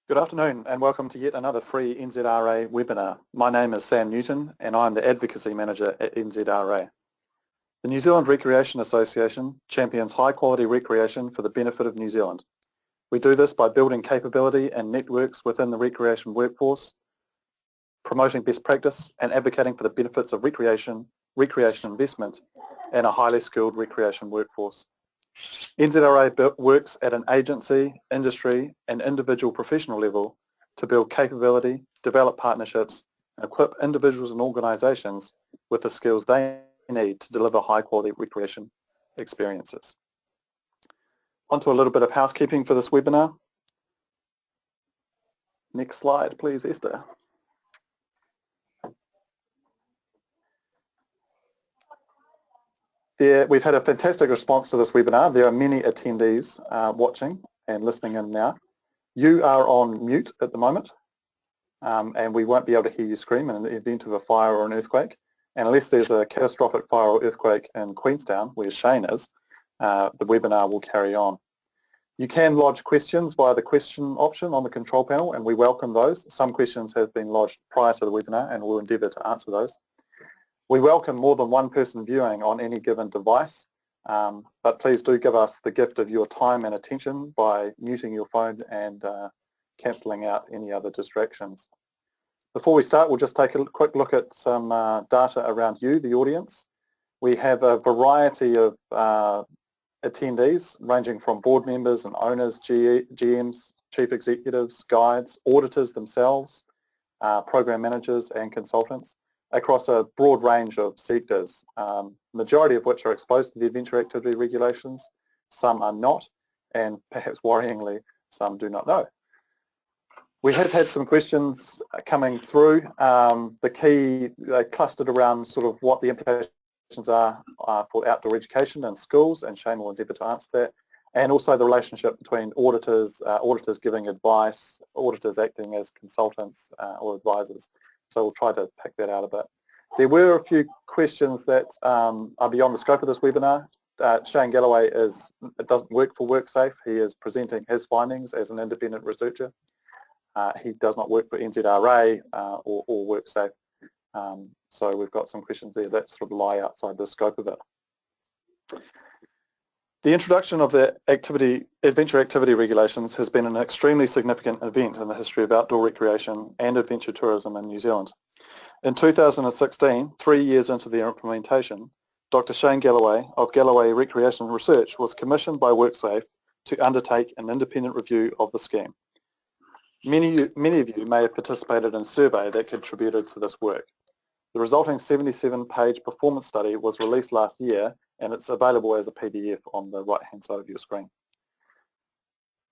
Good afternoon and welcome to yet another free NZRA webinar. My name is Sam Newton and I'm the Advocacy Manager at NZRA. The New Zealand Recreation Association champions high quality recreation for the benefit of New Zealand. We do this by building capability and networks within the recreation workforce, promoting best practice and advocating for the benefits of recreation investment and a highly skilled recreation workforce. NZRA works at an agency, industry and individual professional level to build capability, develop partnerships and equip individuals and organisations with the skills they need to deliver high quality recreation experiences. On to a little bit of housekeeping for this webinar. Next slide please, Esther. We've had a fantastic response to this webinar. There are many attendees watching and listening in now. You are on mute at the moment and we won't be able to hear you scream in the event of a fire or an earthquake. And unless there's a catastrophic fire or earthquake in Queenstown, where Shane is, the webinar will carry on. You can lodge questions via the question option on the control panel and we welcome those. Some questions have been lodged prior to the webinar and we'll endeavour to answer those. We welcome more than one person viewing on any given device, but please do give us the gift of your time and attention by muting your phone and cancelling out any other distractions. Before we start, we'll just take a quick look at some data around you, the audience. We have a variety of attendees ranging from board members and owners, GMs, chief executives, guides, auditors themselves, program managers and consultants, across a broad range of sectors, majority of which are exposed to the adventure activity regulations, some are not, and perhaps worryingly, some do not know. We have had some questions coming through. The key clustered around sort of what the implications are for outdoor education and schools, and Shane will endeavour to answer that, and also the relationship between auditors, auditors giving advice, auditors acting as consultants or advisors. So we'll try to pick that out a bit. There were a few questions that are beyond the scope of this webinar. Shayne Galloway doesn't work for WorkSafe. He is presenting his findings as an independent researcher. He does not work for NZRA or WorkSafe. So we've got some questions there that sort of lie outside the scope of it. The introduction of the adventure activity regulations has been an extremely significant event in the history of outdoor recreation and adventure tourism in New Zealand. In 2016, 3 years into the implementation, Dr Shayne Galloway of Galloway Recreation Research was commissioned by WorkSafe to undertake an independent review of the scheme. Many of you may have participated in a survey that contributed to this work. The resulting 77-page performance study was released last year and it's available as a PDF on the right-hand side of your screen.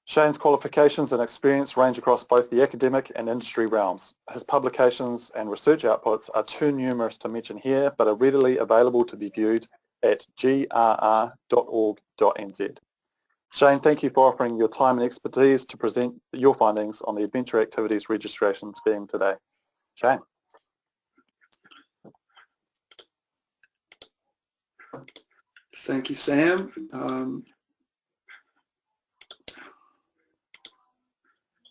Shayne's qualifications and experience range across both the academic and industry realms. His publications and research outputs are too numerous to mention here, but are readily available to be viewed at grr.org.nz. Shayne, thank you for offering your time and expertise to present your findings on the Adventure Activities Registration Scheme today. Shayne. Thank you, Sam.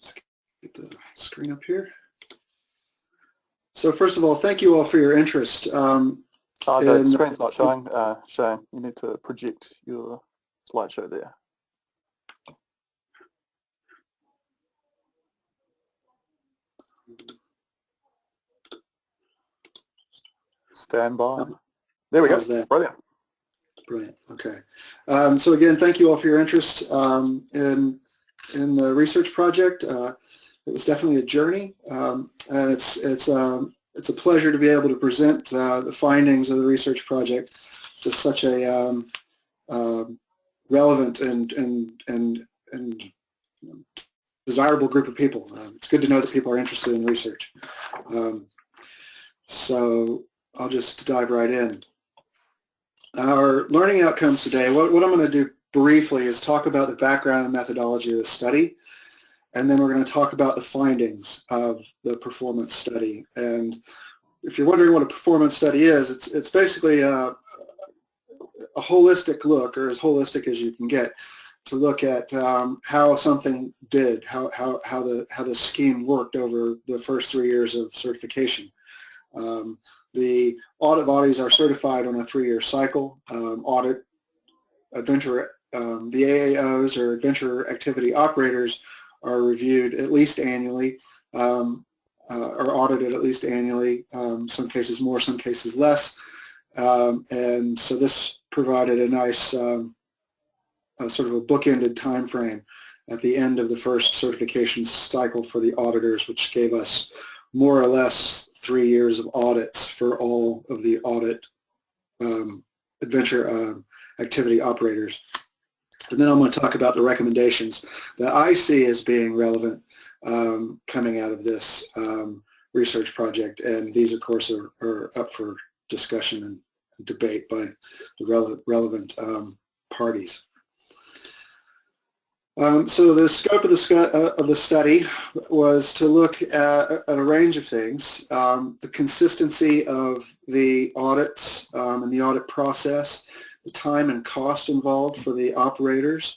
Just get the screen up here. So first of all, thank you all for your interest. The screen's not showing. Shayne, you need to project your slideshow there. Stand by. There we go. Brilliant. Brilliant. Okay. So again, thank you all for your interest in the research project. It was definitely a journey, and it's a pleasure to be able to present the findings of the research project to such a relevant and desirable group of people. It's good to know that people are interested in research. So I'll just dive right in. Our learning outcomes today, what I'm going to do briefly is talk about the background and methodology of the study, and then we're going to talk about the findings of the performance study. And if you're wondering what a performance study is, it's basically a holistic look, or as holistic as you can get, to look at how something did, how the scheme worked over the first 3 years of certification. The audit bodies are certified on a 3-year cycle. The AAOs, or adventure activity operators, are reviewed at least annually, or audited at least annually, some cases more, some cases less. And so this provided a nice sort of a bookended time frame at the end of the first certification cycle for the auditors, which gave us more or less 3 years of audits for all of the audit adventure activity operators. And then I'm going to talk about the recommendations that I see as being relevant coming out of this research project, and these of course are up for discussion and debate by the relevant parties. So the scope of the study was to look at a range of things: the consistency of the audits and the audit process, the time and cost involved for the operators,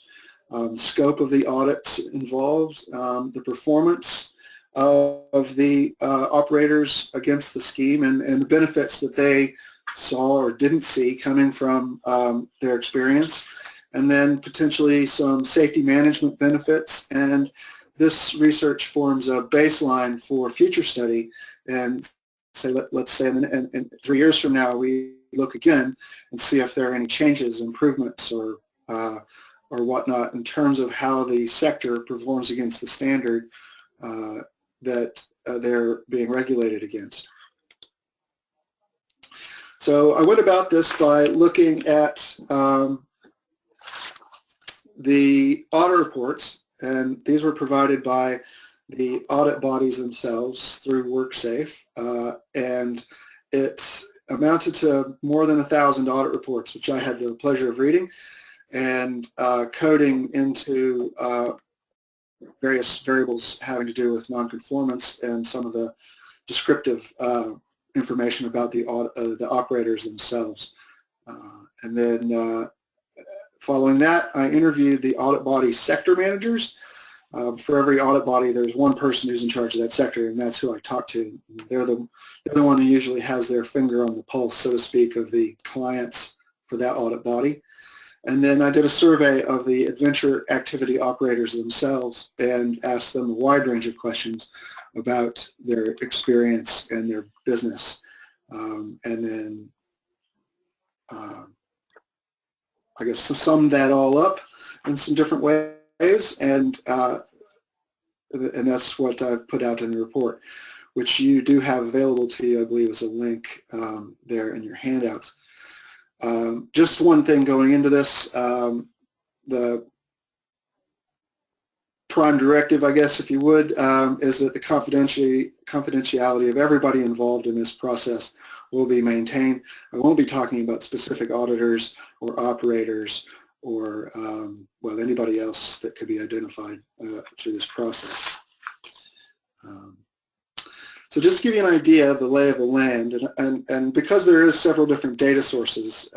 scope of the audits involved, the performance of the operators against the scheme, and the benefits that they saw or didn't see coming from their experience, and then potentially some safety management benefits. And this research forms a baseline for future study, and say, let's say in 3 years from now we look again and see if there are any changes, improvements, or whatnot in terms of how the sector performs against the standard that they're being regulated against. So I went about this by looking at the audit reports, and these were provided by the audit bodies themselves through WorkSafe, and it amounted to more than 1,000 audit reports, which I had the pleasure of reading and coding into various variables having to do with non-conformance and some of the descriptive information about the operators themselves. And then following that, I interviewed the audit body sector managers. For every audit body, there's one person who's in charge of that sector, and that's who I talked to. They're the one who usually has their finger on the pulse, so to speak, of the clients for that audit body. And then I did a survey of the adventure activity operators themselves and asked them a wide range of questions about their experience and their business. And then I guess to sum that all up in some different ways, and that's what I've put out in the report, which you do have available to you, I believe, as a link there in your handouts. Just one thing going into this, the prime directive, I guess, if you would, is that the confidentiality of everybody involved in this process will be maintained. I won't be talking about specific auditors or operators or well, anybody else that could be identified through this process. So just to give you an idea of the lay of the land, and because there is several different data sources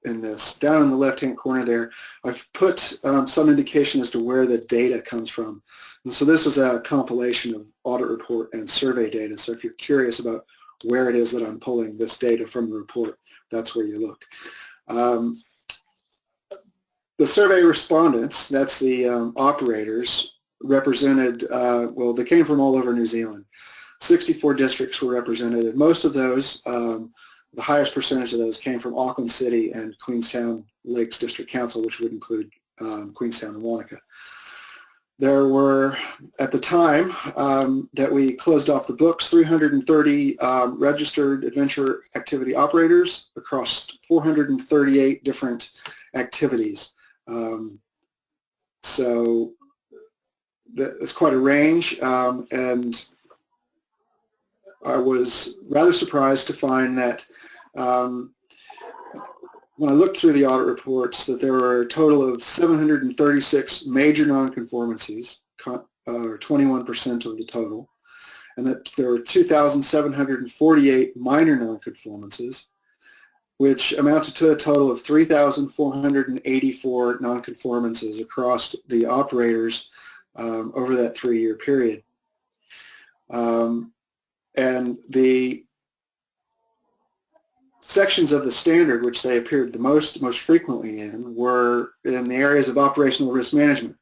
in this, down in the left-hand corner there, I've put some indication as to where the data comes from. And so this is a compilation of audit report and survey data. So if you're curious about where it is that I'm pulling this data from the report, that's where you look. The survey respondents, that's the operators, represented, well, they came from all over New Zealand. 64 districts were represented, and most of those, the highest percentage of those came from Auckland City and Queenstown Lakes District Council, which would include Queenstown and Wanaka. There were, at the time that we closed off the books, 330 registered adventure activity operators across 438 different activities. So that's quite a range, and I was rather surprised to find that when I looked through the audit reports, that there were a total of 736 major nonconformances, or 21% of the total, and that there were 2,748 minor nonconformances, which amounted to a total of 3,484 nonconformances across the operators over that 3-year period. And the sections of the standard which they appeared the most frequently in were in the areas of operational risk management,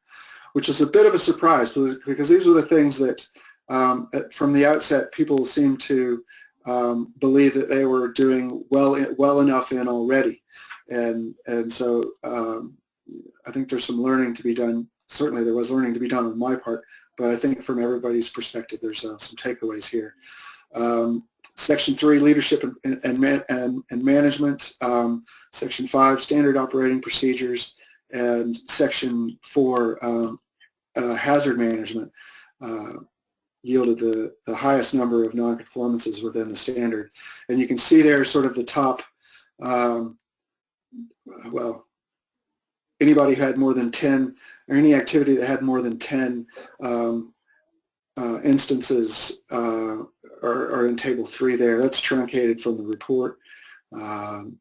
which is a bit of a surprise because these were the things that from the outset people seemed to believe that they were doing well enough in already, and so I think there's some learning to be done. Certainly there was learning to be done on my part, but I think from everybody's perspective there's some takeaways here. Section 3, leadership and management, Section 5, standard operating procedures, and Section 4, hazard management, yielded the highest number of nonconformances within the standard. And you can see there sort of the top, well, anybody who had more than 10, or any activity that had more than 10 instances are in Table 3 there. That's truncated from the report.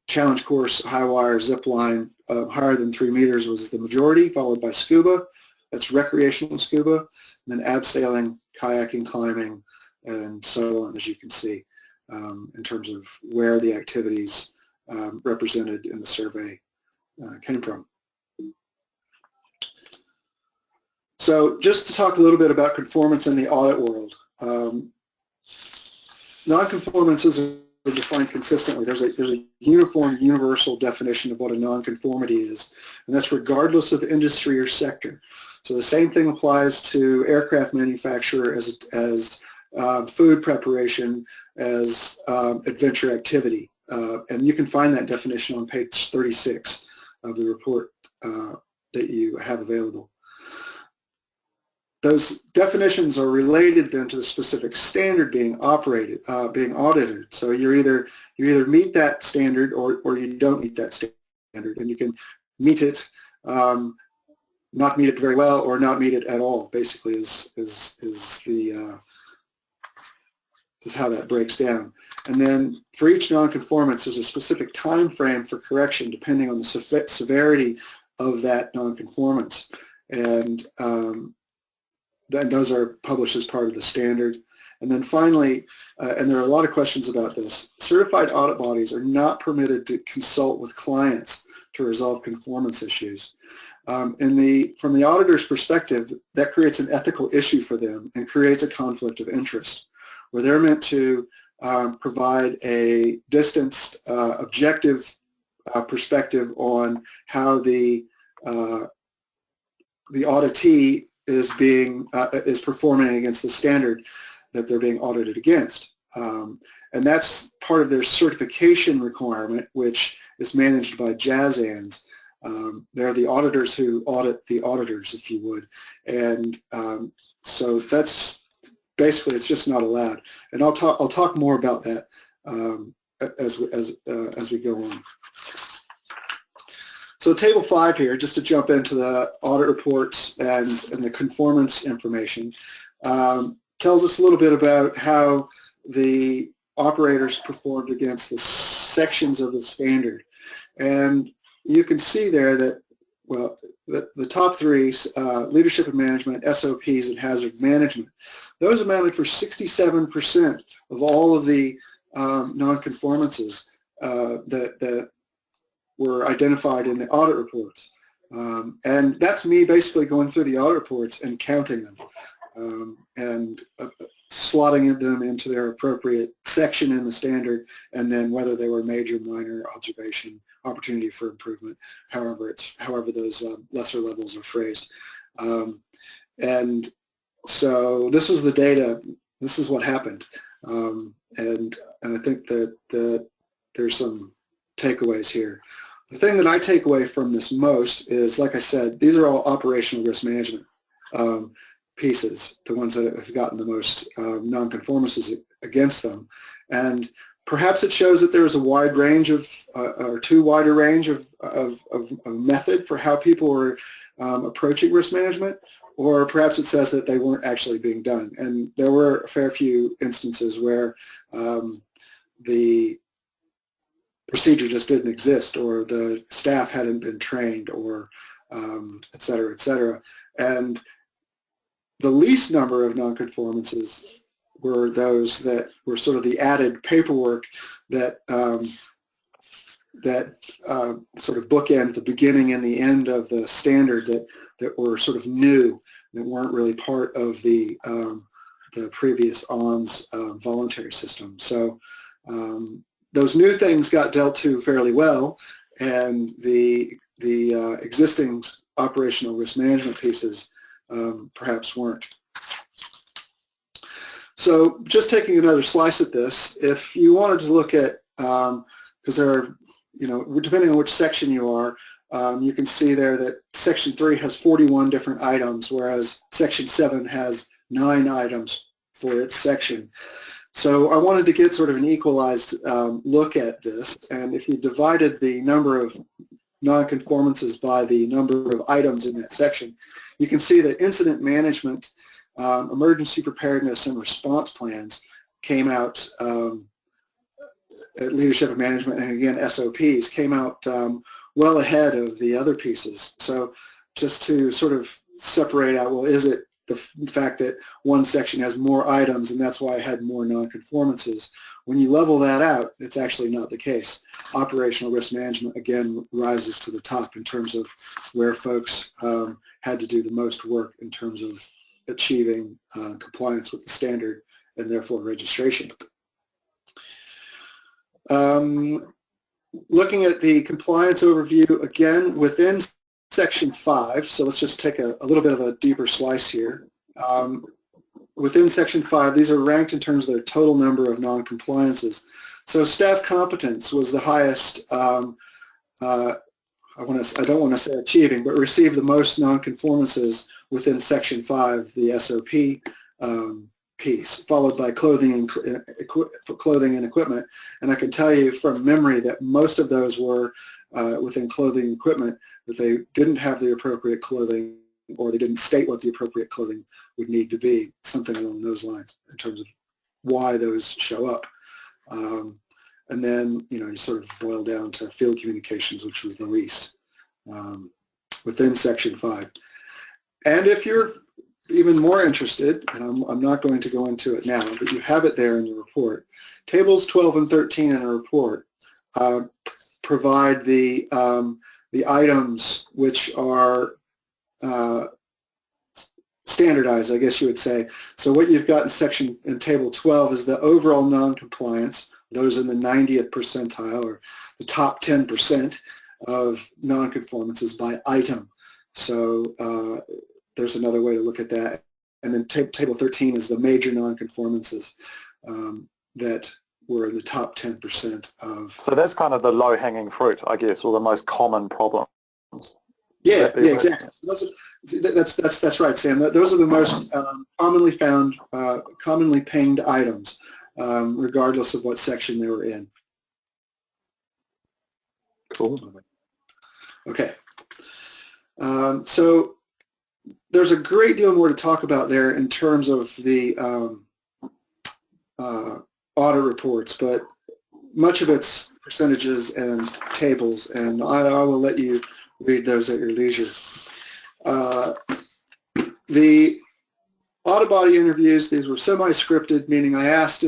Challenge course, high wire, zip line, higher than 3 meters was the majority, followed by scuba. That's recreational scuba. And then abseiling, kayaking, climbing, and so on, as you can see, in terms of where the activities represented in the survey came from. So just to talk a little bit about conformance in the audit world. Nonconformances are defined consistently. There's a uniform, universal definition of what a nonconformity is, and that's regardless of industry or sector. So the same thing applies to aircraft manufacturer as food preparation, as adventure activity. And you can find that definition on page 36 of the report that you have available. Those definitions are related then to the specific standard being audited. So you either meet that standard or you don't meet that standard, and you can meet it, not meet it very well, or not meet it at all. Basically, is how that breaks down. And then for each nonconformance, there's a specific time frame for correction depending on the severity of that nonconformance, and then those are published as part of the standard. And then finally, and there are a lot of questions about this, certified audit bodies are not permitted to consult with clients to resolve conformance issues. From the auditor's perspective, that creates an ethical issue for them and creates a conflict of interest, where they're meant to provide a distanced, objective perspective on how the auditee is performing against the standard that they're being audited against. And that's part of their certification requirement, which is managed by JAZANS. They're the auditors who audit the auditors, if you would. And so that's basically, it's just not allowed. And I'll talk more about that as we go on. So Table 5 here, just to jump into the audit reports and the conformance information, tells us a little bit about how the operators performed against the sections of the standard. And you can see there that, well, the top 3, leadership and management, SOPs, and hazard management, those amounted for 67% of all of the nonconformances that were identified in the audit reports. And that's me basically going through the audit reports and counting them and slotting them into their appropriate section in the standard, and then whether they were major, minor, observation, opportunity for improvement, however those lesser levels are phrased. And so this is the data, this is what happened. And I think that there's some takeaways here. The thing that I take away from this most is, like I said, these are all operational risk management pieces, the ones that have gotten the most nonconformances against them. And perhaps it shows that there is a wide range of, or too wide a range of method for how people were approaching risk management, or perhaps it says that they weren't actually being done. And there were a fair few instances where the procedure just didn't exist, or the staff hadn't been trained, or et cetera, et cetera. And the least number of nonconformances were those that were sort of the added paperwork that sort of bookend the beginning and the end of the standard that were sort of new, that weren't really part of the previous ONS voluntary system. So those new things got dealt to fairly well, and the existing operational risk management pieces perhaps weren't. So just taking another slice at this, if you wanted to look at, because there are, depending on which section you are, you can see there that Section 3 has 41 different items, whereas Section 7 has 9 items for its section. So I wanted to get sort of an equalized look at this, and if you divided the number of nonconformances by the number of items in that section, you can see that incident management, emergency preparedness, and response plans came out, leadership and management, and again SOPs, came out well ahead of the other pieces. So just to sort of separate out, well, is it the fact that one section has more items and that's why I had more nonconformances? When you level that out, it's actually not the case. Operational risk management, again, rises to the top in terms of where folks had to do the most work in terms of achieving compliance with the standard and therefore registration. Looking at the compliance overview, again, within Section 5, so let's just take a little bit of a deeper slice here. Within Section 5, these are ranked in terms of their total number of non-compliances. So staff competence was the highest, I don't want to say achieving, but received the most non-conformances within Section 5, the SOP piece, followed by clothing and equipment. And I can tell you from memory that most of those were within clothing and equipment, that they didn't have the appropriate clothing, or they didn't state what the appropriate clothing would need to be, something along those lines in terms of why those show up. And then, you sort of boil down to field communications, which was the least within Section 5. And if you're even more interested, and I'm not going to go into it now, but you have it there in your report, tables 12 and 13 in a report provide the items which are standardized, I guess you would say. So what you've got in table 12 is the overall non-compliance, those in the 90th percentile, or the top 10% of non-conformances by item. So there's another way to look at that. And then table 13 is the major non-conformances that were in the top 10% of. So that's kind of the low-hanging fruit, I guess, or the most common problems. Yeah, exactly. That's right, Sam. Those are the most commonly found, commonly pinged items, regardless of what section they were in. Cool. Okay. So there's a great deal more to talk about there in terms of the audit reports, but much of it's percentages and tables, and I will let you read those at your leisure. The audit body interviews, these were semi-scripted, meaning I asked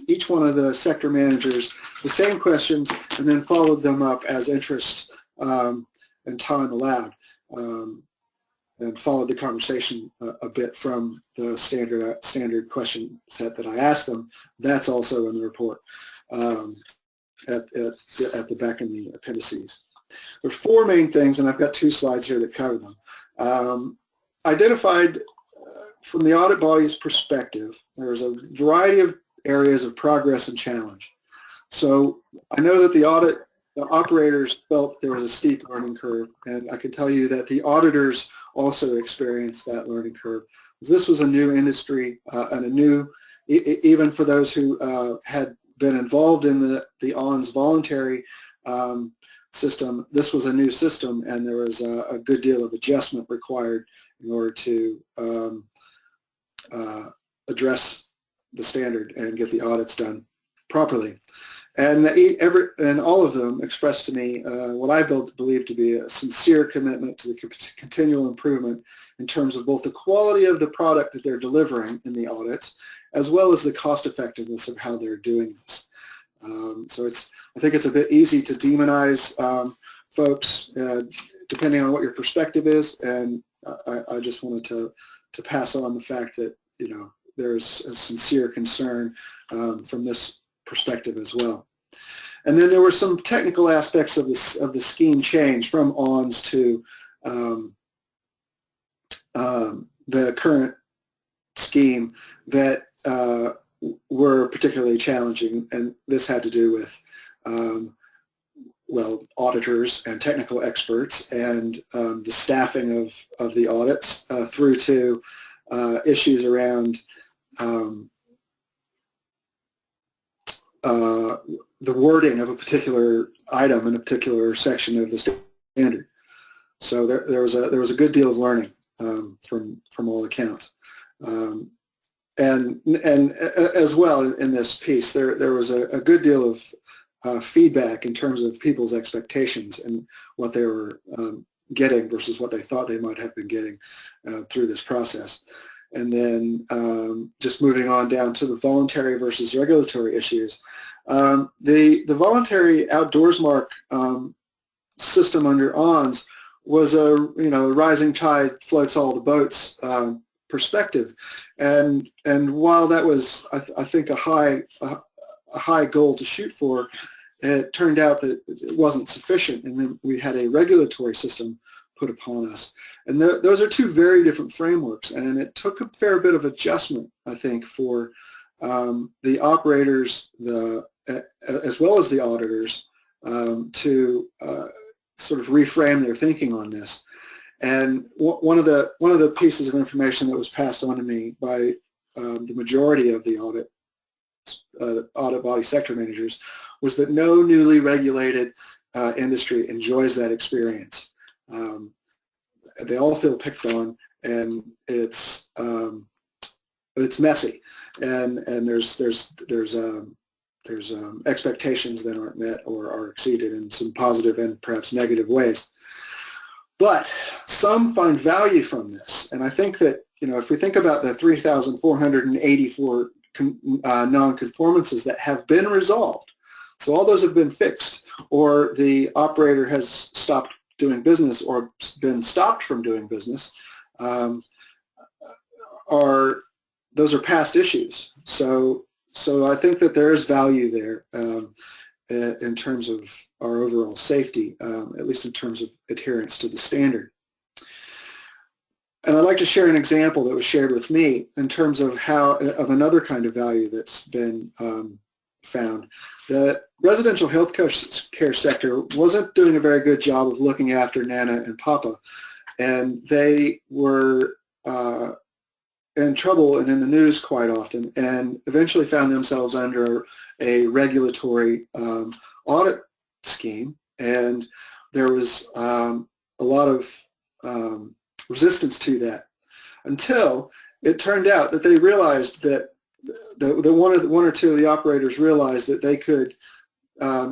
each one of the sector managers the same questions and then followed them up as interest and time allowed, and followed the conversation a bit from the standard question set that I asked them. That's also in the report at the back in the appendices. There are 4 main things, and I've got 2 slides here that cover them. Identified from the audit body's perspective, there's a variety of areas of progress and challenge. So I know that the operators felt there was a steep learning curve, and I can tell you that the auditors also experienced that learning curve. This was a new industry and a new, even for those who had been involved in the ONS voluntary system, this was a new system, and there was a good deal of adjustment required in order to address the standard and get the audits done properly. And all of them expressed to me what I believe to be a sincere commitment to the continual improvement in terms of both the quality of the product that they're delivering in the audits, as well as the cost effectiveness of how they're doing this. So I think it's a bit easy to demonize folks depending on what your perspective is, and I just wanted to pass on the fact that, you know, there's a sincere concern from this perspective as well. And then there were some technical aspects of the scheme change from ONS to the current scheme that were particularly challenging, and this had to do with well, auditors and technical experts and the staffing of the audits through to issues around the wording of a particular item in a particular section of the standard. So there was a good deal of learning from all accounts, and as well in this piece there was a good deal of feedback in terms of people's expectations and what they were getting versus what they thought they might have been getting through this process. And then just moving on down to the voluntary versus regulatory issues. The voluntary outdoors mark system under ONS was a rising tide floats all the boats perspective, and while that was I think a high goal to shoot for, it turned out that it wasn't sufficient, and then we had a regulatory system put upon us. And those are two very different frameworks, and it took a fair bit of adjustment, I think, for the operators, as well as the auditors, to sort of reframe their thinking on this. And one of the pieces of information that was passed on to me by the majority of the audit body sector managers was that no newly regulated industry enjoys that experience. They all feel picked on, and it's messy, and there's expectations that aren't met or are exceeded in some positive and perhaps negative ways. But some find value from this, and I think that, you know, if we think about the 3,484 non-conformances that have been resolved, so all those have been fixed, or the operator has stopped doing business or been stopped from doing business, those are past issues. So I think that there is value there in terms of our overall safety, at least in terms of adherence to the standard. And I'd like to share an example that was shared with me in terms of another kind of value that's been found. The residential health care sector wasn't doing a very good job of looking after Nana and Papa, and they were in trouble and in the news quite often, and eventually found themselves under a regulatory audit scheme, and there was a lot of resistance to that, until it turned out that they realized that one or two of the operators realized that they could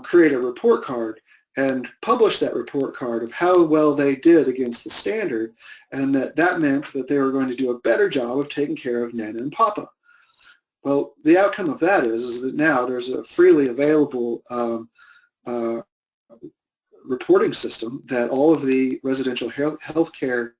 create a report card and publish that report card of how well they did against the standard, and that meant that they were going to do a better job of taking care of Nana and Papa. Well, the outcome of that is that now there's a freely available reporting system that all of the residential healthcare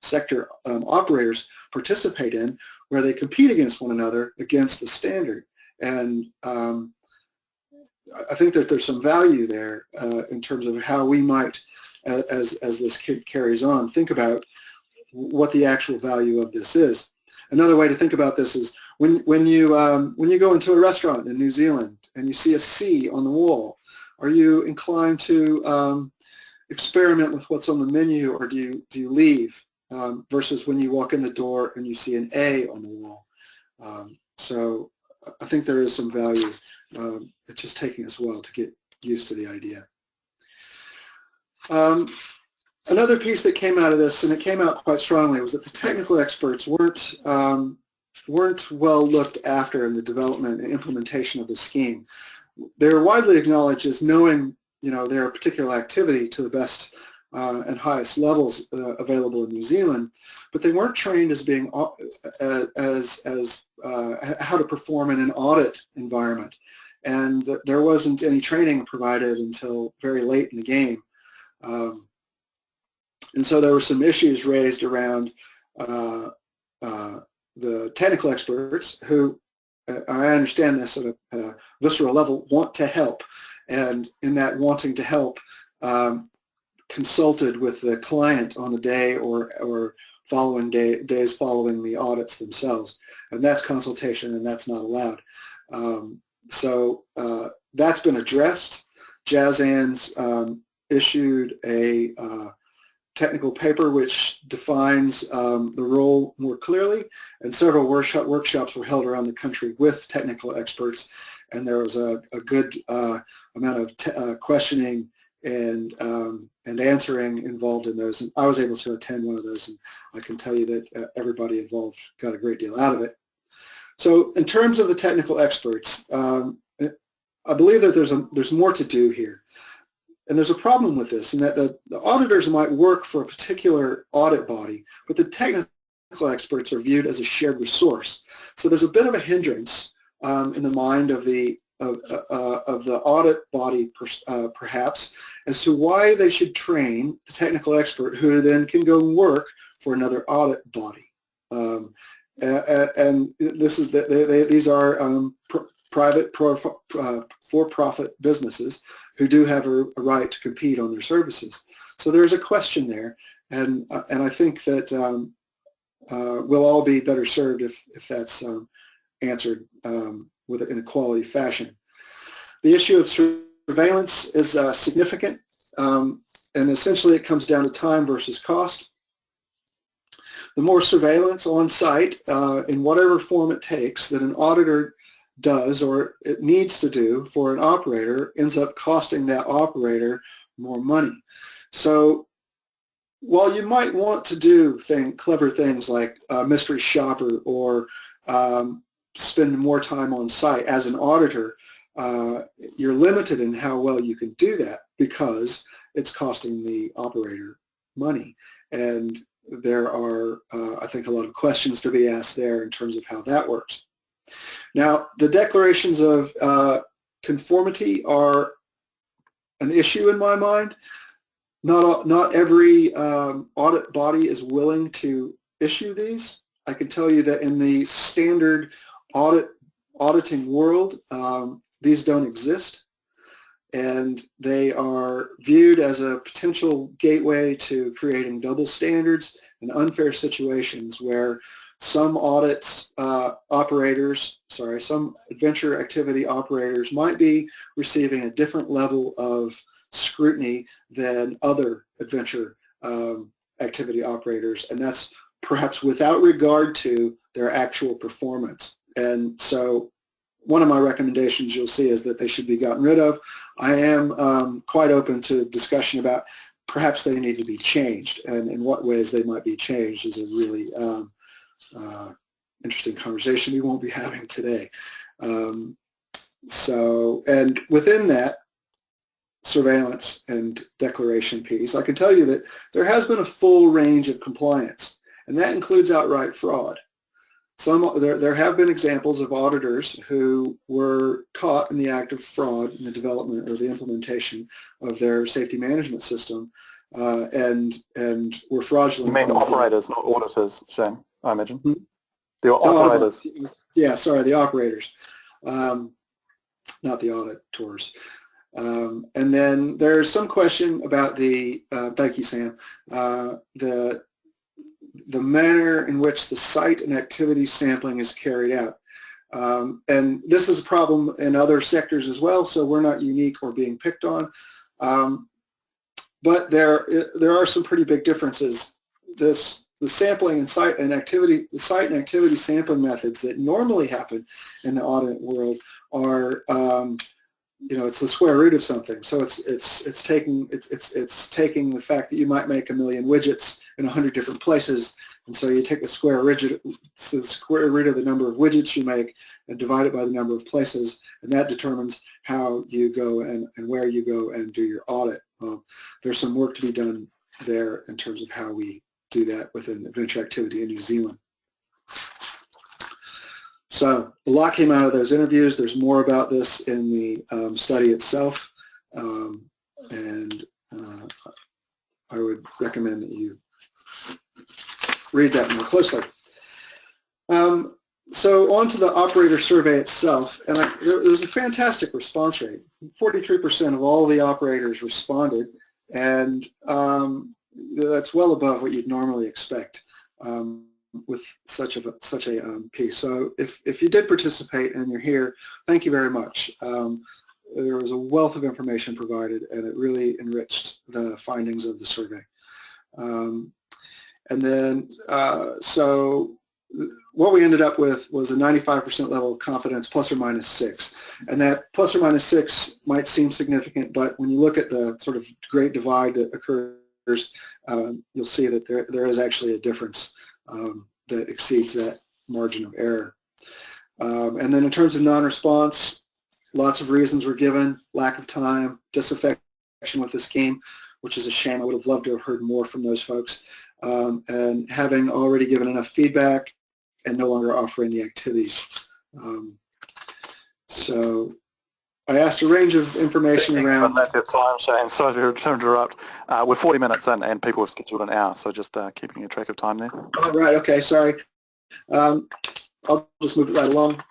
sector operators participate in, where they compete against one another against the standard. And I think that there's some value there in terms of how we might, as this carries on, think about what the actual value of this is. Another way to think about this is when you go into a restaurant in New Zealand and you see a C on the wall, are you inclined to experiment with what's on the menu, or do you leave? Versus when you walk in the door and you see an A on the wall. So I think there is some value. It's just taking us a while to get used to the idea. Another piece that came out of this, and it came out quite strongly, was that the technical experts weren't weren't well looked after in the development and implementation of the scheme. They're widely acknowledged as knowing, their particular activity to the best and highest levels available in New Zealand, but they weren't trained as being how to perform in an audit environment, and there wasn't any training provided until very late in the game, and so there were some issues raised around the technical experts who, I understand this at a visceral level, want to help, and in that wanting to help, consulted with the client on the day or following days following the audits themselves, and that's consultation, and that's not allowed. So that's been addressed. JASAN's issued a technical paper which defines the role more clearly, and several workshops were held around the country with technical experts, and there was a good amount of questioning and answering involved in those, and I was able to attend one of those, and I can tell you that everybody involved got a great deal out of it. So in terms of the technical experts, I believe that there's more to do here. And there's a problem with this, in that the auditors might work for a particular audit body, but the technical experts are viewed as a shared resource. So there's a bit of a hindrance in the mind of the audit body, perhaps, as to why they should train the technical expert who then can go and work for another audit body. And this is these are private for-profit businesses who do have a right to compete on their services. So there's a question there, and I think that we'll all be better served if that's answered in a quality fashion. The issue of surveillance is significant, and essentially it comes down to time versus cost. The more surveillance on site, in whatever form it takes, that an auditor does or it needs to do for an operator ends up costing that operator more money. So while you might want to do clever things like mystery shopper or spend more time on site as an auditor, you're limited in how well you can do that because it's costing the operator money. And there are, I think, a lot of questions to be asked there in terms of how that works. Now, the declarations of conformity are an issue in my mind. Not every audit body is willing to issue these. I can tell you that in the standard auditing world, these don't exist, and they are viewed as a potential gateway to creating double standards and unfair situations where some some adventure activity operators might be receiving a different level of scrutiny than other adventure activity operators, and that's perhaps without regard to their actual performance. And so one of my recommendations you'll see is that they should be gotten rid of. I am quite open to discussion about perhaps they need to be changed, and in what ways they might be changed is a really interesting conversation we won't be having today. And within that surveillance and declaration piece, I can tell you that there has been a full range of compliance, and that includes outright fraud. There have been examples of auditors who were caught in the act of fraud in the development or the implementation of their safety management system, and were fraudulent. You mean operators, not auditors, Shane, I imagine? Hmm? The operators. Yeah, sorry, the operators, not the auditors. And then there's some question about the, thank you, Sam, the manner in which the site and activity sampling is carried out. And this is a problem in other sectors as well, so we're not unique or being picked on. But there are some pretty big differences. The sampling and site and activity sampling methods that normally happen in the audit world are, it's the square root of something. So it's taking the fact that you might make 1 million widgets in 100 different places. And so you take the square root of the number of widgets you make and divide it by the number of places, and that determines how you go and where you go and do your audit. Well, there's some work to be done there in terms of how we do that within venture activity in New Zealand. So a lot came out of those interviews. There's more about this in the study itself, and I would recommend that you read that more closely. So on to the operator survey itself, and there was a fantastic response rate. 43% of all the operators responded, and that's well above what you'd normally expect with such a piece. So if you did participate and you're here, thank you very much. There was a wealth of information provided, and it really enriched the findings of the survey. And then, so what we ended up with was a 95% level of confidence, plus or minus 6. And that plus or minus 6 might seem significant, but when you look at the sort of great divide that occurs, you'll see that there is actually a difference that exceeds that margin of error. And then in terms of non-response, lots of reasons were given: lack of time, disaffection with the scheme, which is a shame. I would have loved to have heard more from those folks, and having already given enough feedback and no longer offering the activities. So I asked a range of information around... Time, Shane. Sorry to interrupt. We're 40 minutes in and people have scheduled an hour, so just keeping a track of time there. Oh, right, okay, sorry. I'll just move it right along.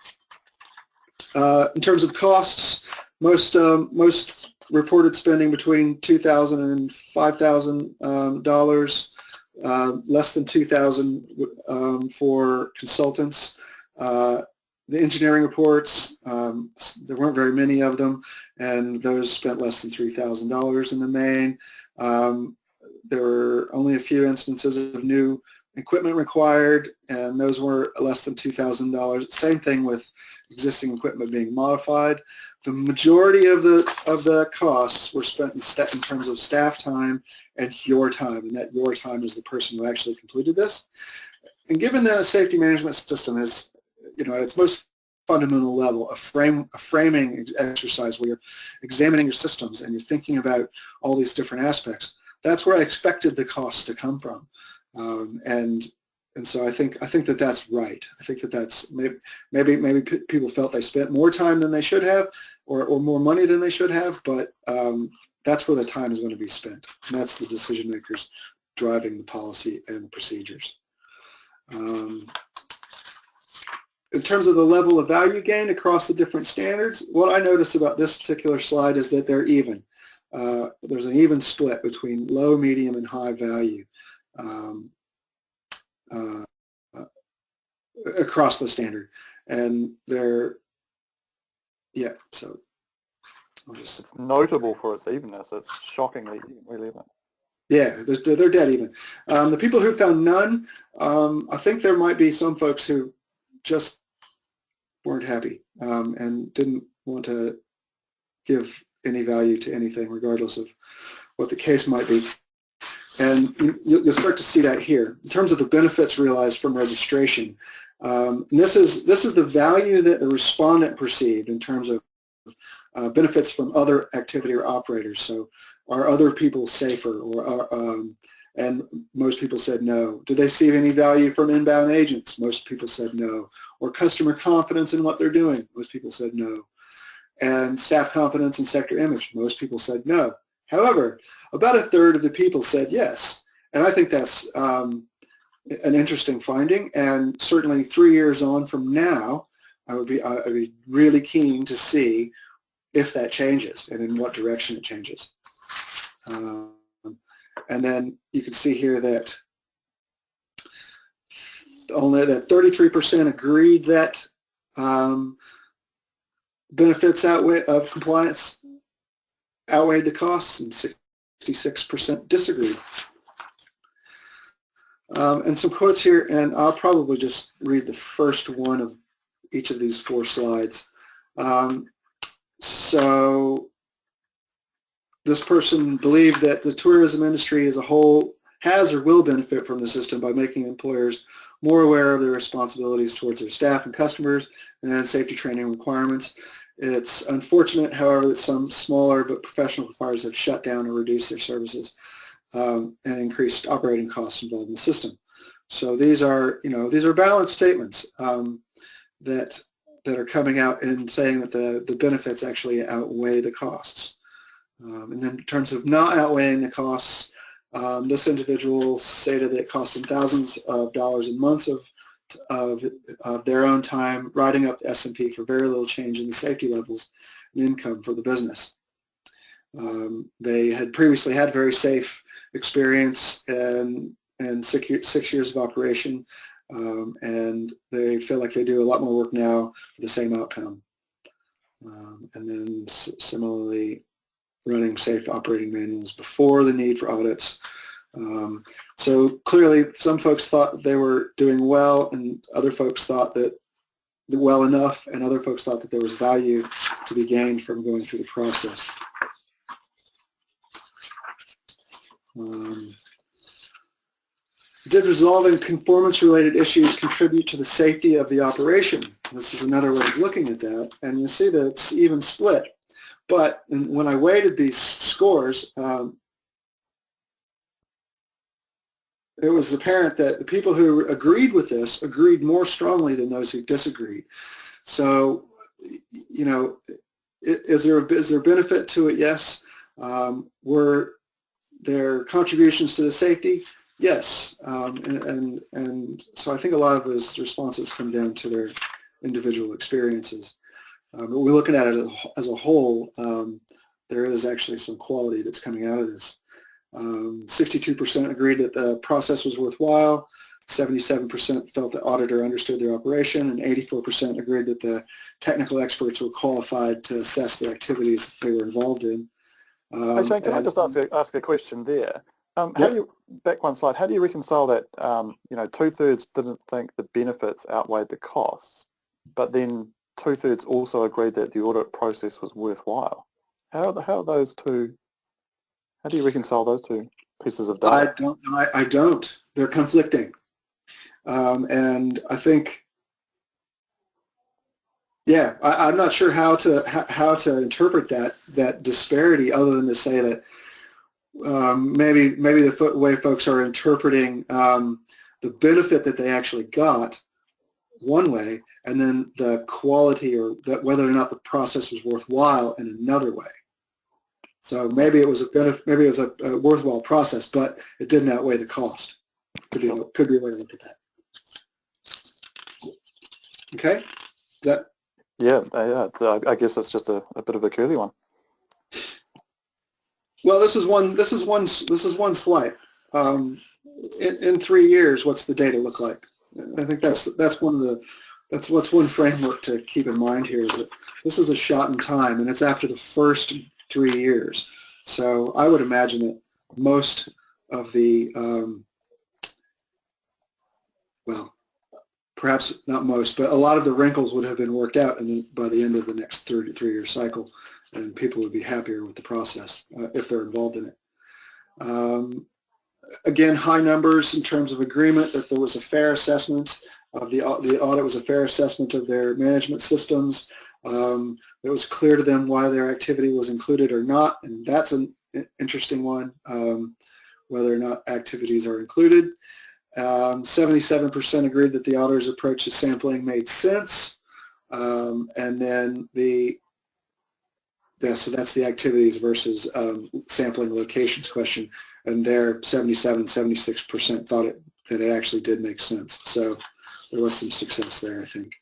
In terms of costs, most reported spending between $2,000 and $5,000, less than $2,000 for consultants. The engineering reports, there weren't very many of them, and those spent less than $3,000 in the main. There were only a few instances of new equipment required, and those were less than $2,000. Same thing with existing equipment being modified. The majority of the costs were spent in terms of staff time and your time, and that your time is the person who actually completed this. And given that a safety management system is, at its most fundamental level, a framing exercise where you're examining your systems and you're thinking about all these different aspects, that's where I expected the costs to come from. And so I think that that's right. I think that that's maybe people felt they spent more time than they should have, or more money than they should have, but that's where the time is going to be spent. And that's the decision makers driving the policy and the procedures. In terms of the level of value gained across the different standards, what I notice about this particular slide is that they're even. There's an even split between low, medium, and high value across the standard. And they're, yeah, so I'll just... It's notable for its evenness. It's shockingly really even. Yeah, they're dead even. The people who found none, I think there might be some folks who just weren't happy and didn't want to give any value to anything, regardless of what the case might be. And you'll start to see that here. In terms of the benefits realized from registration, and this is the value that the respondent perceived in terms of benefits from other activity or operators. So are other people safer, or and most people said no. Do they see any value from inbound agents? Most people said no. Or customer confidence in what they're doing? Most people said no. And staff confidence and sector image? Most people said no. However, about a third of the people said yes. And I think that's an interesting finding, and certainly 3 years on from now, I'd be really keen to see if that changes and in what direction it changes. And then you can see here that only that 33% agreed that benefits of compliance outweighed the costs, and 66% disagreed. And some quotes here, and I'll probably just read the first one of each of these 4 slides. So this person believed that the tourism industry as a whole has or will benefit from the system by making employers more aware of their responsibilities towards their staff and customers and safety training requirements. It's unfortunate, however, that some smaller but professional providers have shut down or reduced their services and increased operating costs involved in the system. So these are, these are balanced statements that are coming out and saying that the benefits actually outweigh the costs. And then in terms of not outweighing the costs, this individual stated that it cost them thousands of dollars and months of their own time writing up the S&P for very little change in the safety levels and income for the business. They had previously had very safe experience and 6 years of operation, and they feel like they do a lot more work now for the same outcome. And then similarly, running safe operating manuals before the need for audits. So clearly some folks thought they were doing well, and other folks thought that well enough, and other folks thought that there was value to be gained from going through the process. Did resolving conformance-related issues contribute to the safety of the operation? This is another way of looking at that, and you see that it's even split. But when I weighted these scores, it was apparent that the people who agreed with this agreed more strongly than those who disagreed. So, is there benefit to it? Yes. Were there contributions to the safety? Yes. And so I think a lot of those responses come down to their individual experiences. But we're looking at it as a whole. There is actually some quality that's coming out of this. 62% agreed that the process was worthwhile, 77% felt the auditor understood their operation, and 84% agreed that the technical experts were qualified to assess the activities that they were involved in. Hey Shane, can I just ask a question there? Yep. How do you, back one slide, how do you reconcile that, 2/3 didn't think the benefits outweighed the costs, but then 2/3 also agreed that the audit process was worthwhile? How are those two? How do you reconcile those two pieces of data? I don't. They're conflicting, and I think, yeah, I'm not sure how to interpret that disparity, other than to say that maybe the way folks are interpreting the benefit that they actually got one way, and then the quality, or that whether or not the process was worthwhile, in another way. So maybe it was a worthwhile process, but it didn't outweigh the cost. Could be a way to look at that. Okay, is that? Yeah. I guess it's just a bit of a curly one. Well, this is one slide. In 3 years, what's the data look like? I think that's one framework to keep in mind here, is that this is a shot in time, and it's after the first 3 years. So I would imagine that most of the, well, perhaps not most, but a lot of the wrinkles would have been worked out by the end of the next 3-year cycle, and people would be happier with the process if they're involved in it. Again, high numbers in terms of agreement that there was a fair assessment of the audit was a fair assessment of their management systems. It was clear to them why their activity was included or not, and that's an interesting one, whether or not activities are included. 77% agreed that the auditor's approach to sampling made sense, and then so that's the activities versus sampling locations question, and there 76% thought that it actually did make sense. So there was some success there, I think.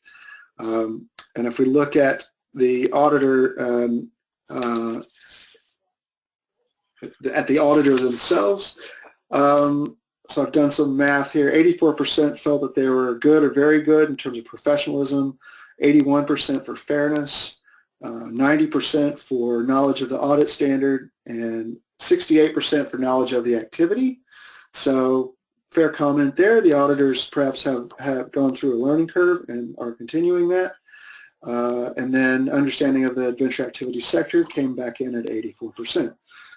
And if we look at the auditor, at the auditor themselves, so I've done some math here. 84% felt that they were good or very good in terms of professionalism, 81% for fairness, 90% for knowledge of the audit standard, and 68% for knowledge of the activity. So fair comment there. The auditors perhaps have gone through a learning curve and are continuing that. And then understanding of the adventure activity sector came back in at 84%.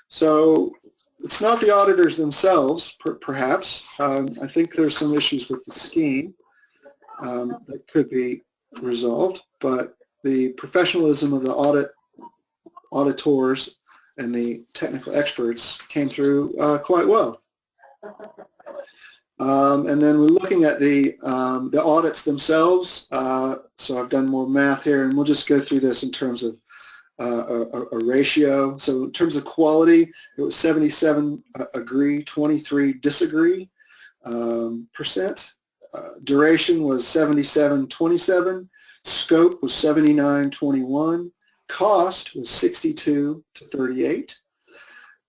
So It's not the auditors themselves, perhaps. I think there's some issues with the scheme that could be resolved, but the professionalism of the auditors and the technical experts came through quite well. And then we're looking at the audits themselves. So I've done more math here, and we'll just go through this in terms of a ratio. So in terms of quality, it was 77 agree, 23 disagree percent. Duration was 77-27. Scope was 79-21. Cost was 62-38.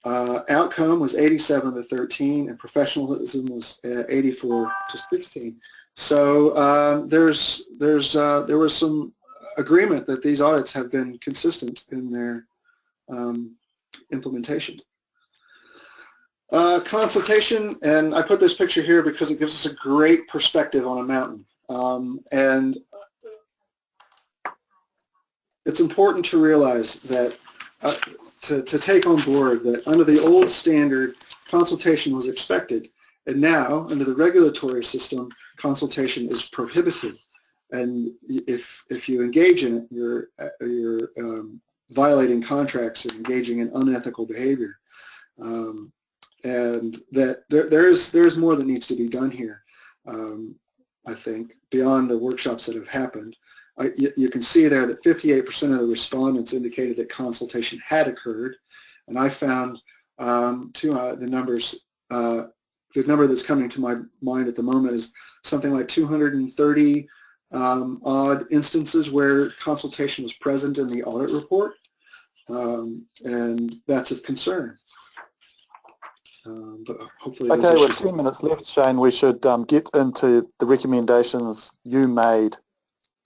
Outcome was 87-13, and professionalism was 84-16. So there was some agreement that these audits have been consistent in their implementation. Consultation, and I put this picture here because it gives us a great perspective on a mountain. And it's important to realize that to take on board that under the old standard, consultation was expected, and now under the regulatory system, consultation is prohibited. And if you engage in it, you're violating contracts and engaging in unethical behavior. And that there's more that needs to be done here, I think, beyond the workshops that have happened. You can see there that 58% of the respondents indicated that consultation had occurred, and I found the number that's coming to my mind at the moment is something like 230 odd instances where consultation was present in the audit report, and that's of concern. But hopefully okay, with 10 minutes left, Shane, we should get into the recommendations you made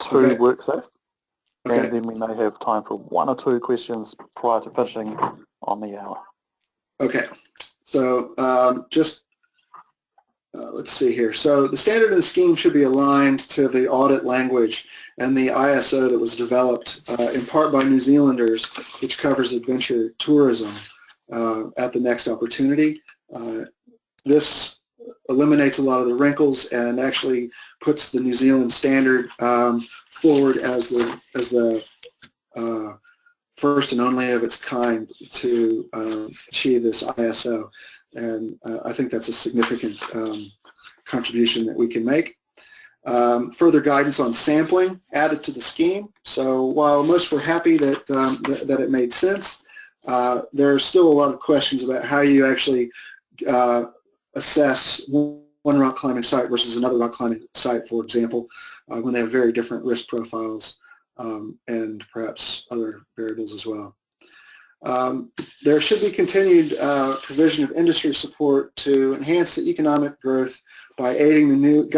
to WorkSafe, and then we may have time for 1 or 2 questions prior to finishing on the hour. Okay, so let's see here. So the standard and scheme should be aligned to the audit language and the ISO that was developed in part by New Zealanders, which covers adventure tourism at the next opportunity. This eliminates a lot of the wrinkles and actually puts the New Zealand standard forward as the first and only of its kind to achieve this ISO. And I think that's a significant contribution that we can make. Further guidance on sampling added to the scheme. So while most were happy that, that it made sense, there are still a lot of questions about how you actually assess one rock climbing site versus another rock climbing site, for example, when they have very different risk profiles and perhaps other variables as well. There should be continued provision of industry support to enhance the economic growth by guiding the new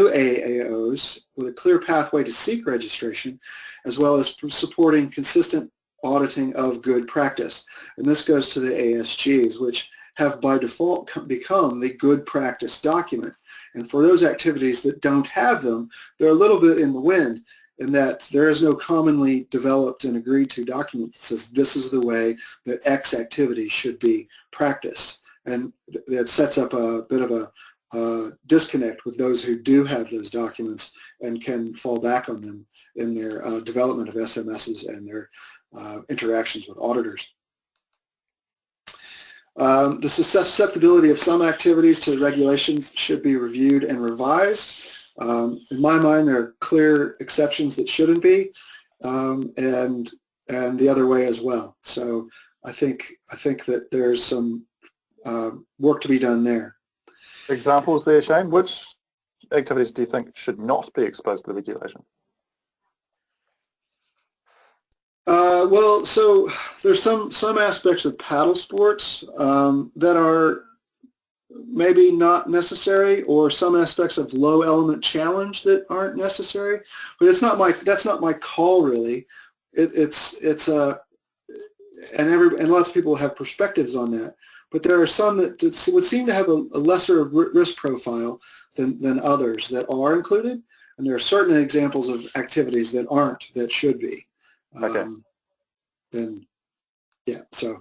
AAOs with a clear pathway to seek registration, as well as supporting consistent auditing of good practice. And this goes to the ASGs, which have by default become the good practice document. And for those activities that don't have them, they're a little bit in the wind, in that there is no commonly developed and agreed to document that says this is the way that X activity should be practiced. And that sets up a bit of a disconnect with those who do have those documents and can fall back on them in their development of SMSs and their interactions with auditors. The susceptibility of some activities to regulations should be reviewed and revised. In my mind, there are clear exceptions that shouldn't be, and the other way as well. So I think that there's some work to be done there. Examples there, Shane. Which activities do you think should not be exposed to the regulation? Well, so there's some aspects of paddle sports that are maybe not necessary, or some aspects of low element challenge that aren't necessary. But that's not my call really. It's and lots of people have perspectives on that. But there are some that would seem to have a lesser risk profile than others that are included, and there are certain examples of activities that aren't that should be. Okay. And yeah, so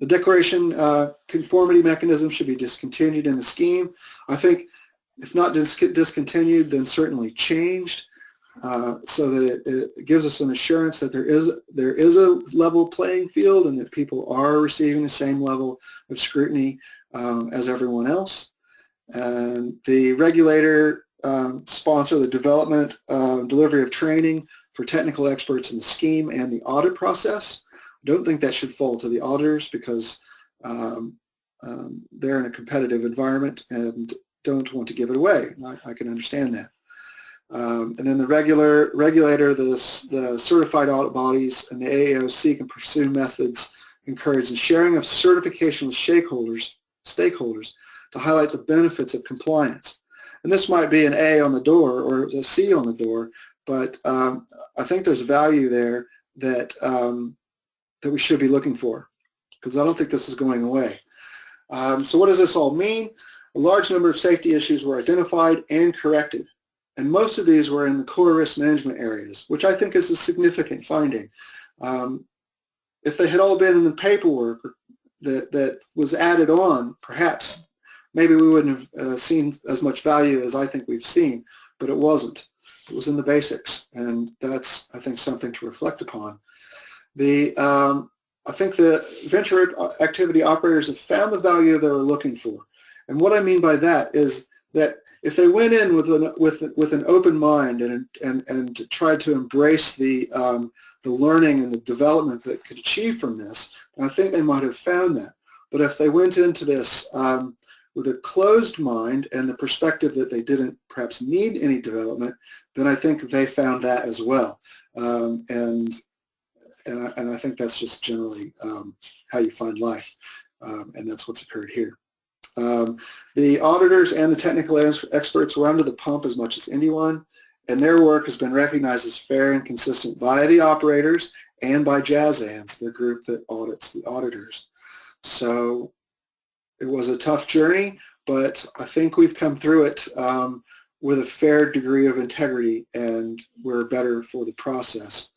The declaration conformity mechanism should be discontinued in the scheme. I think if not discontinued, then certainly changed, so that it gives us an assurance that there is a level playing field and that people are receiving the same level of scrutiny as everyone else. And the regulator sponsor the development, delivery of training for technical experts in the scheme and the audit process. I don't think that should fall to the auditors because they're in a competitive environment and don't want to give it away. I can understand that. And then the regulator, the certified audit bodies, and the AAOC can pursue methods encourage the sharing of certification with stakeholders to highlight the benefits of compliance. And this might be an A on the door or a C on the door, but I think there's value there that that we should be looking for, because I don't think this is going away. So what does this all mean? A large number of safety issues were identified and corrected, and most of these were in the core risk management areas, which I think is a significant finding. If they had all been in the paperwork that was added on, perhaps maybe we wouldn't have seen as much value as I think we've seen, but it wasn't. It was in the basics, and that's, I think, something to reflect upon. I think the venture activity operators have found the value they were looking for. And what I mean by that is that if they went in with an open mind and tried to embrace the learning and the development that could achieve from this, then I think they might have found that. But if they went into this with a closed mind and the perspective that they didn't perhaps need any development, then I think they found that as well. And I think that's just generally how you find life, and that's what's occurred here. The auditors and the technical experts were under the pump as much as anyone, and their work has been recognized as fair and consistent by the operators and by JASANS, the group that audits the auditors. So it was a tough journey, but I think we've come through it with a fair degree of integrity, and we're better for the process.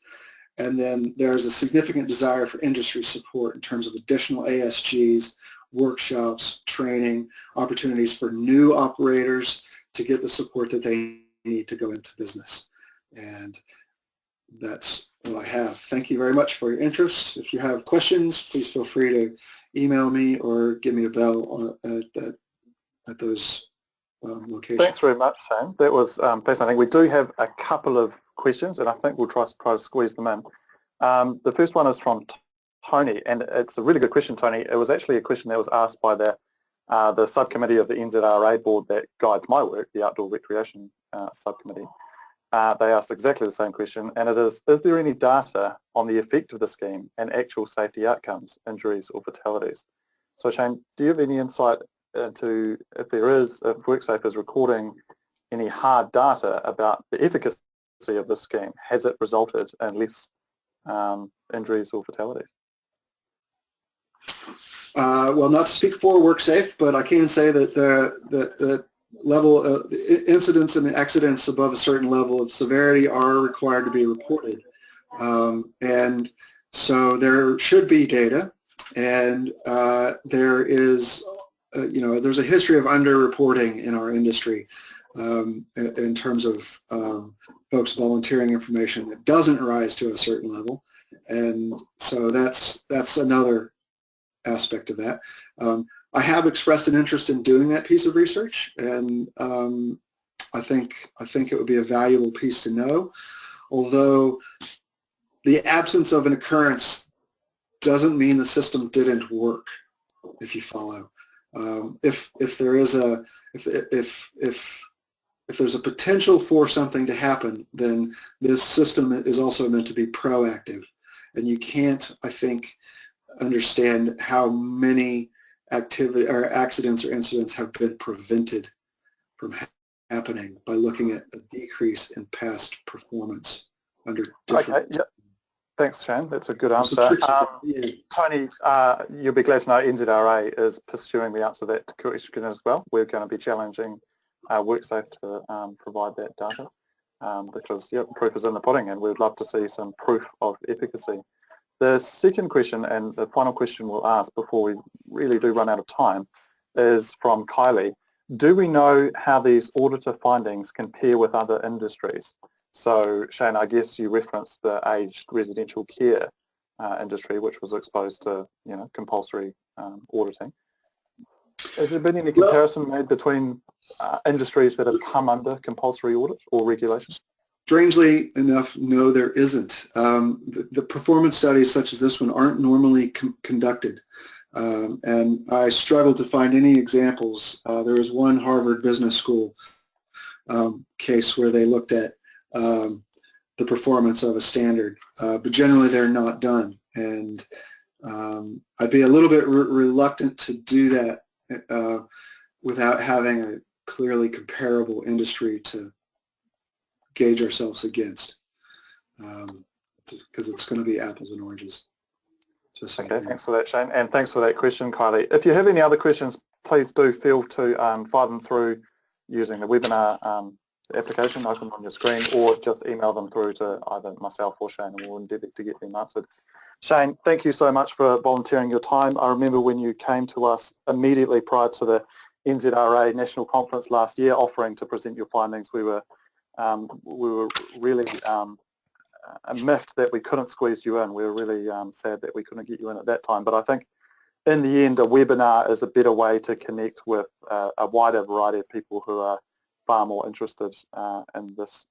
And then there's a significant desire for industry support in terms of additional ASGs, workshops, training, opportunities for new operators to get the support that they need to go into business. And that's what I have. Thank you very much for your interest. If you have questions, please feel free to email me or give me a bell at those locations. Thanks very much, Shane. That was fascinating. We do have a couple of questions, and I think we'll try to squeeze them in. The first one is from Tony, and it's a really good question, Tony. It was actually a question that was asked by the subcommittee of the NZRA board that guides my work, the Outdoor Recreation subcommittee. They asked exactly the same question, and it is there any data on the effect of the scheme and actual safety outcomes, injuries or fatalities? So Shane, do you have any insight into if WorkSafe is recording any hard data about the efficacy of this scheme? Has it resulted in less injuries or fatalities? Well, not to speak for WorkSafe, but I can say that the level of incidents and accidents above a certain level of severity are required to be reported. And so there should be data, and there is, there's a history of underreporting in our industry in terms of folks volunteering information that doesn't rise to a certain level. And so that's another aspect of that. I have expressed an interest in doing that piece of research, and I think it would be a valuable piece to know, although the absence of an occurrence doesn't mean the system didn't work, if you follow. If there's a potential for something to happen, then this system is also meant to be proactive, and you can't, I think, understand how many accidents or incidents have been prevented from happening by looking at a decrease in past performance under different... Okay, yeah. Thanks, Shane. That's a good answer. Tony, you'll be glad to know NZRA is pursuing the answer to that question as well. We're going to be challenging WorkSafe to provide that data because proof is in the pudding, and we'd love to see some proof of efficacy. The second question, and the final question we'll ask before we really do run out of time, is from Kylie. Do we know how these auditor findings compare with other industries? So Shane, I guess you referenced the aged residential care industry, which was exposed to compulsory auditing. Has there been any comparison made between industries that have come under compulsory audit or regulation? Strangely enough, no, there isn't. The performance studies such as this one aren't normally conducted. And I struggled to find any examples. There was one Harvard Business School case where they looked at the performance of a standard, but generally they're not done. And I'd be a little bit reluctant to do that without having a clearly comparable industry to gauge ourselves against, because it's going to be apples and oranges. Okay, thanks for that, Shane, and thanks for that question, Kylie. If you have any other questions, please do feel to fire them through using the webinar application open on your screen, or just email them through to either myself or Shane, and we'll endeavour to get them answered. Shane, thank you so much for volunteering your time. I remember when you came to us immediately prior to the NZRA National Conference last year offering to present your findings. We were really miffed that we couldn't squeeze you in. We were really sad that we couldn't get you in at that time. But I think in the end, a webinar is a better way to connect with a wider variety of people who are far more interested in this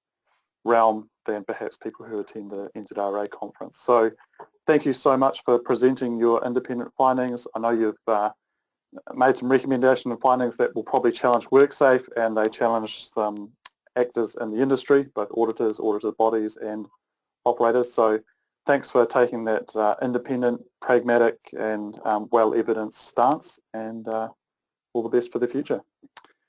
realm than perhaps people who attend the NZRA conference. So thank you so much for presenting your independent findings. I know you've made some recommendation and findings that will probably challenge WorkSafe, and they challenge some actors in the industry, both auditors, auditor bodies and operators. So thanks for taking that independent, pragmatic and well-evidenced stance, and all the best for the future.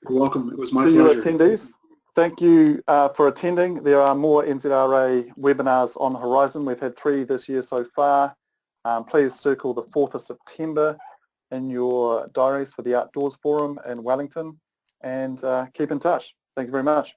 You're welcome. It was my pleasure. To your attendees, thank you for attending. There are more NZRA webinars on the horizon. We've had 3 this year so far. Please circle the 4th of September in your diaries for the Outdoors Forum in Wellington, and keep in touch. Thank you very much.